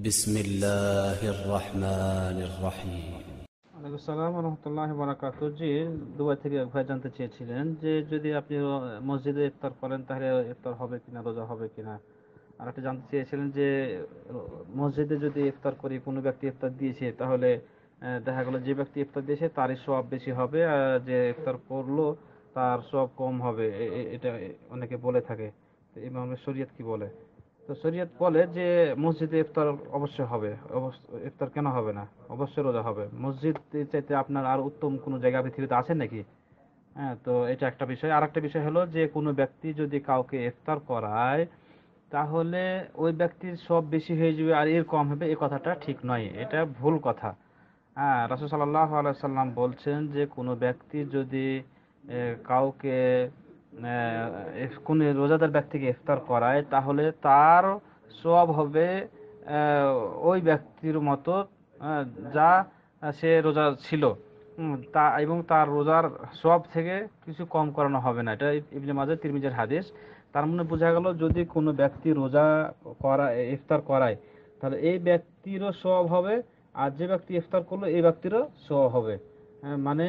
بسم الله الرحمن الرحيم ওয়ালাইকুম আসসালাম ওয়া রাহমাতুল্লাহি ওয়া বারাকাতুহু। জি, দুবাই থেকে এক ভাই জানতে চেয়েছিলেন যে যদি আপনি মসজিদে ইফতার করেন তাহলে ইফতার হবে কিনা, রোজা হবে কিনা। আর একটা জানতে চেয়েছিলেন যে মসজিদে যদি ইফতার করি, কোনো ব্যক্তি ইফতার দিয়েছে, তাহলে দেখা গেল যে ব্যক্তি ইফতার দিয়েছে তারই সওয়াব বেশি হবে, আর যে ইফতার করলো তার সওয়াব কম হবে। এটা অনেকে বলে থাকে। তো ইমামের শরীয়ত কি বলে? তো শরীয়ত বলে যে মসজিদে ইফতার অবশ্যই হবে। ইফতার কেন হবে না? অবশ্যই রোজা হবে। মসজিদ চাইতে আপনার আর উত্তম কোনো জায়গা পৃথিবীতে আছে নাকি? হ্যাঁ, তো এটা একটা বিষয়। আর একটা বিষয় হলো যে কোনো ব্যক্তি যদি কাউকে ইফতার করায়, তাহলে ওই ব্যক্তির সব বেশি হয়ে যাবে আর এর কম হবে, এই কথাটা ঠিক নয়, এটা ভুল কথা। হ্যাঁ, রাসূল সাল্লাল্লাহু আলাইহি সাল্লাম বলছেন যে কোনো ব্যক্তি যদি কাউকে কোন রোজাদার ব্যক্তিকে ইফতার করায়, তাহলে তার সওয়াব হবে ওই ব্যক্তির মতো আহ, যা সে রোজা ছিল। তা এবং তার রোজার সওয়াব থেকে কিছু কম করানো হবে না। এটা ইবনে মাজাহ তিরমিজির হাদিস। তার মানে বোঝা গেল যদি কোনো ব্যক্তি রোজা ইফতার করায়, তাহলে এই ব্যক্তিরও সওয়াব হবে, আর যে ব্যক্তি ইফতার করলো এই ব্যক্তিরও সওয়াব হবে। মানে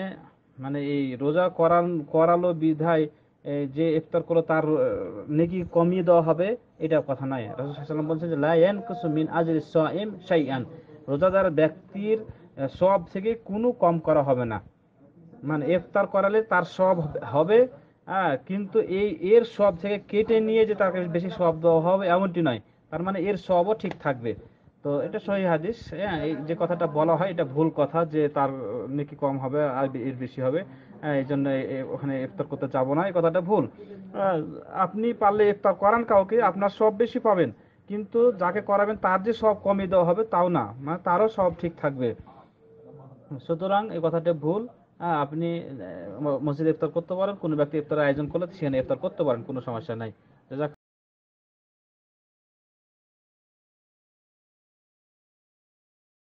মানে এই রোজা করালো বিধায় যে ইফতার করলো তার নেকি কমিয়ে দেওয়া হবে, এটা কথা নয়। রাসূল সাল্লাল্লাহু আলাইহি ওয়াসাল্লাম বলছেন যে লা ইয়ানকুসু মিন আজরি সাইম শাইআন, রোজাদার ব্যক্তির সওয়াব থেকে কোনো কম করা হবে না। মানে ইফতার করালে তার সওয়াব হবে, কিন্তু এর সওয়াব থেকে কেটে নিয়ে যে তাকে বেশি সওয়াব দেওয়া হবে এমনটি নয়। তার মানে এর সওয়াবও ঠিক থাকবে। তো এটা সহিহ হাদিস। হ্যাঁ, এই যে কথাটা বলা হয় এটা ভুল কথা যে তার নেকি কম হবে আর এর বেশি হবে। এই জন্য ওখানে ইফতার করতে যাব না, এই কথাটা ভুল। আহ, আপনি পারলে ইফতার করান কাউকে, আপনার সব বেশি পাবেন, কিন্তু যাকে করাবেন তার যে সব কমিয়ে দেওয়া হবে তাও না, মানে তারও সব ঠিক থাকবে। সুতরাং এই কথাটা ভুল। আপনি মসজিদে ইফতার করতে পারেন, কোনো ব্যক্তি ইফতারের আয়োজন করলে সেখানে ইফতার করতে পারেন, কোনো সমস্যা নাই।